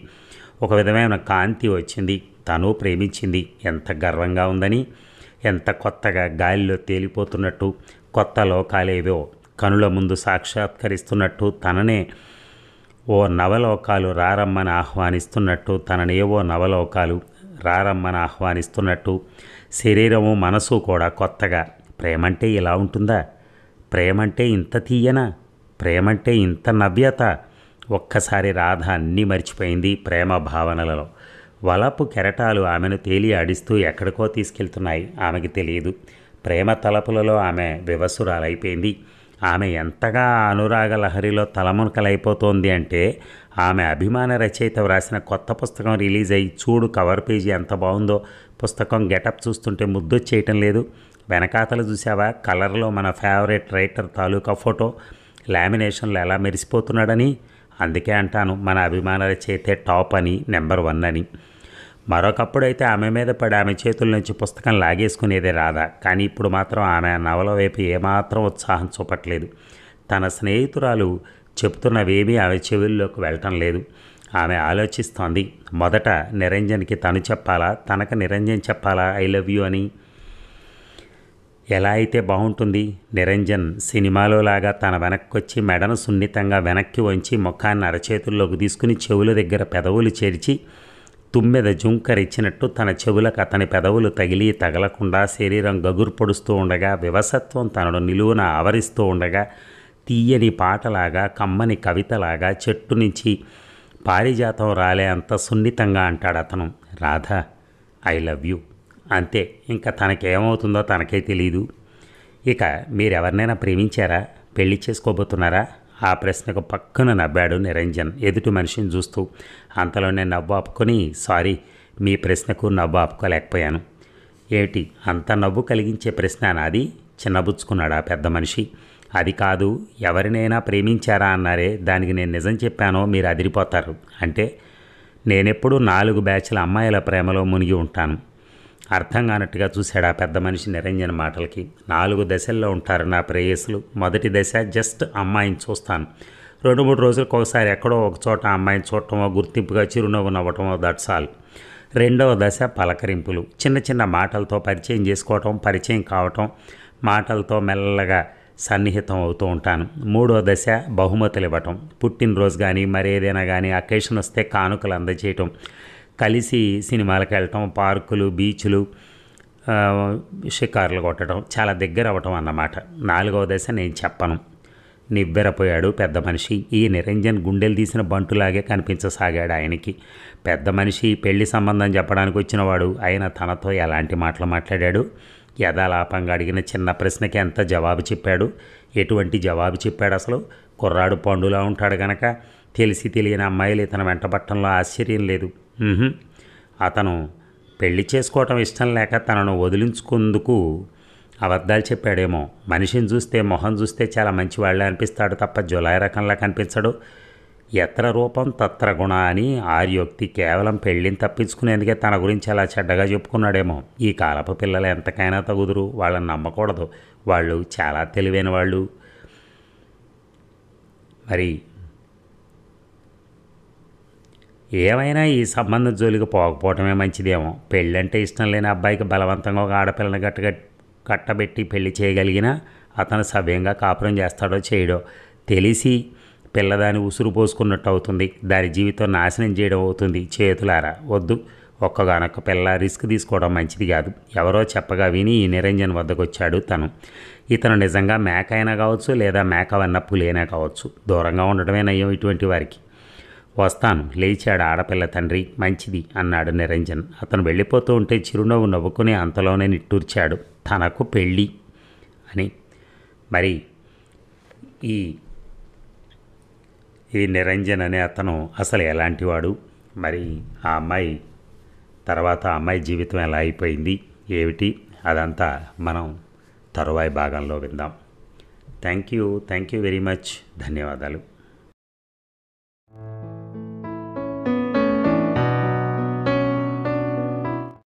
ఒక విధమైన కాంతి వచ్చింది. తను ప్రేమించింది. ఎంత గర్వంగా ఉందని, ఎంత కొత్తగా గాలిలో తేలిపోతున్నట్టు, కొత్త లోకాలేవో కనుల ముందు సాక్షాత్కరిస్తున్నట్టు, తననే ఓ నవలోకాలు రారమ్మని ఆహ్వానిస్తున్నట్టు, తననేవో నవలోకాలు రారమ్మని ఆహ్వానిస్తున్నట్టు, శరీరము మనసు కూడా కొత్తగా. ప్రేమంటే ఇలా ఉంటుందా? ప్రేమంటే ఇంత తీయనా? ప్రేమంటే ఇంత నవ్యత? ఒక్కసారి రాధ అన్నీ మర్చిపోయింది ప్రేమ భావనలలో. వలపు కెరటాలు ఆమెను తేలి ఆడిస్తూ ఎక్కడికో తీసుకెళ్తున్నాయి. ఆమెకి తెలియదు. ప్రేమ తలపులలో ఆమె వివసురాలైపోయింది. ఆమె ఎంతగా అనురాగ లహరిలో తలమునకలైపోతోంది అంటే, ఆమె అభిమాన రచయిత వ్రాసిన కొత్త పుస్తకం రిలీజ్ అయ్యి చూడు కవర్ పేజీ ఎంత బాగుందో. పుస్తకం గెటప్ చూస్తుంటే ముద్దొచ్చేయటం లేదు. వెనకాతలు చూసావా, కలర్లో మన ఫేవరెట్ రైటర్ తాలూకా ఫోటో లామినేషన్లో ఎలా మెరిసిపోతున్నాడని. అందుకే అంటాను మన అభిమాన రచయితే టాప్ అని, నెంబర్ 1 అని. మరొకప్పుడైతే ఆమె మీద పడి ఆమె చేతుల నుంచి పుస్తకం లాగేసుకునేదే రాధ. కానీ ఇప్పుడు మాత్రం ఆమె నవల వైపు ఏమాత్రం ఉత్సాహం చూపట్లేదు. తన స్నేహితురాలు చెప్తున్నవేమీ ఆమె చెవుల్లోకి వెళ్ళటం లేదు. ఆమె ఆలోచిస్తోంది. మొదట నిరంజన్కి తను చెప్పాలా, తనకు నిరంజన్ చెప్పాలా ఐ లవ్ యూ అని? ఎలా అయితే బాగుంటుంది? నిరంజన్ సినిమాలో లాగా తన వెనక్కొచ్చి మెడను సున్నితంగా వెనక్కి వంచి ముఖాన్ని అరచేతుల్లోకి తీసుకుని చెవుల దగ్గర పెదవులు చేర్చి తుమ్మెద జుంకరిచ్చినట్టు తన చెవులకు అతని పెదవులు తగిలి తగలకుండా శరీరం గగురు పొడుస్తూ ఉండగా, వివసత్వం తనను నిలువున ఆవరిస్తూ ఉండగా, తీయని పాటలాగా కమ్మని కవితలాగా చెట్టు నుంచి పారిజాతం రాలే అంత సున్నితంగా అంటాడు అతను, రాధా ఐ లవ్ యూ. అంతే. ఇంకా తనకేమవుతుందో తనకే తెలీదు. ఇక మీరెవరినైనా ప్రేమించారా, పెళ్లి చేసుకోబోతున్నారా? ఆ ప్రశ్నకు పక్కన నవ్వాడు నిరంజన్ ఎదుటి మనిషిని చూస్తూ. అంతలోనే నవ్వు ఆపుకొని, సారీ, మీ ప్రశ్నకు నవ్వు ఆపుకోలేకపోయాను. ఏమిటి అంత నవ్వు కలిగించే ప్రశ్న నాది? చిన్నబుచ్చుకున్నాడు ఆ పెద్ద మనిషి. అది కాదు, ఎవరినైనా ప్రేమించారా అన్నారే, దానికి నేను నిజం చెప్పానో మీరు అదిరిపోతారు. అంటే నేనెప్పుడు 4 బ్యాచ్ల అమ్మాయిల ప్రేమలో మునిగి ఉంటాను. అర్థం కానట్టుగా చూశాడు ఆ పెద్ద మనిషి నిరంజన్ మాటలకి. 4 దశల్లో ఉంటారు నా ప్రేయసులు. మొదటి దశ జస్ట్ అమ్మాయిని చూస్తాను. 2-3 రోజులకు ఒకసారి ఎక్కడో ఒక చోట అమ్మాయిని చూడటమో, గుర్తింపుగా చిరునవ్వు నవ్వటమో, దట్స్ ఆల్. రెండవ దశ పలకరింపులు. చిన్న చిన్న మాటలతో పరిచయం చేసుకోవటం, పరిచయం కావటం, మాటలతో మెల్లగా సన్నిహితం అవుతూ ఉంటాను. మూడో దశ బహుమతులు ఇవ్వటం. పుట్టినరోజు కానీ మరేదైనా కానీ అకేషన్ వస్తే కానుకలు అందజేయటం, కలిసి సినిమాలకు వెళ్ళటం, పార్కులు, బీచ్లు, షికారులు కొట్టడం, చాలా దగ్గర అవ్వటం అన్నమాట. 4వ దశ నేను చెప్పను. నివ్వెరపోయాడు పెద్ద మనిషి. ఈ నిరంజన్ గుండెలు తీసిన బంటులాగే కనిపించసాగాడు ఆయనకి. పెద్ద మనిషి పెళ్లి సంబంధం చెప్పడానికి వచ్చినవాడు ఆయన తనతో ఎలాంటి మాటలు మాట్లాడాడు? యథాలాపంగా అడిగిన చిన్న ప్రశ్నకి ఎంత జవాబు చెప్పాడు? ఎటువంటి జవాబు చెప్పాడు అసలు? కుర్రాడు పండులా ఉంటాడు గనక తెలిసి తెలియని అమ్మాయిలు ఇతను వెంటబట్టంలో ఆశ్చర్యం లేదు. అతను పెళ్లి చేసుకోవటం ఇష్టం లేక తనను వదిలించుకుందుకు అబద్ధాలు చెప్పాడేమో. మనిషిని చూస్తే, మొహం చూస్తే చాలా మంచివాళ్ళే అనిపిస్తాడు తప్ప జులాయి రకంలా కనిపించడు. ఎత్ర రూపం తత్ర గుణ అని ఆర్యోక్తి. కేవలం పెళ్ళిని తప్పించుకునేందుకే తన గురించి అలా చెడ్డగా చెప్పుకున్నాడేమో. ఈ కాలపు పిల్లలు ఎంతకైనా తగుదురు, వాళ్ళని నమ్మకూడదు. వాళ్ళు చాలా తెలివైన వాళ్ళు. మరి ఏమైనా ఈ సంబంధం జోలికి పోకపోవటమే మంచిదేమో. పెళ్ళంటే ఇష్టం లేని అబ్బాయికి బలవంతంగా ఒక ఆడపిల్లని కట్టబెట్టి పెళ్లి చేయగలిగినా అతను సవ్యంగా కాపురం చేస్తాడో చేయడో. తెలిసి పిల్లదాని ఉసురు పోసుకున్నట్టు అవుతుంది. దాని జీవితం నాశనం చేయడం అవుతుంది. చేతులారా వద్దు. ఒక్కగానొక్క పిల్ల రిస్క్ తీసుకోవడం మంచిది కాదు. ఎవరో చెప్పగా విని ఈ నిరంజన్ వద్దకు వచ్చాడు తను. ఇతను నిజంగా మేక అయినా కావచ్చు, లేదా మేక వన్న పులేనా కావచ్చు. దూరంగా ఉండటమే నయం ఇటువంటి వారికి. వస్తాను, లేచాడు ఆడపిల్ల తండ్రి. మంచిది అన్నాడు నిరంజన్. అతను వెళ్ళిపోతూ ఉంటే చిరునవ్వు నవ్వుకుని అంతలోనే నిట్టూర్చాడు. తనకు పెళ్ళి అని. మరి ఈ నిరంజన్ అనే అతను అసలు ఎలాంటివాడు? మరి ఆ అమ్మాయి తర్వాత ఆ అమ్మాయి జీవితం ఎలా అయిపోయింది ఏమిటి అదంతా మనం తరువాయి భాగంలో విందాం. Thank you very much. ధన్యవాదాలు.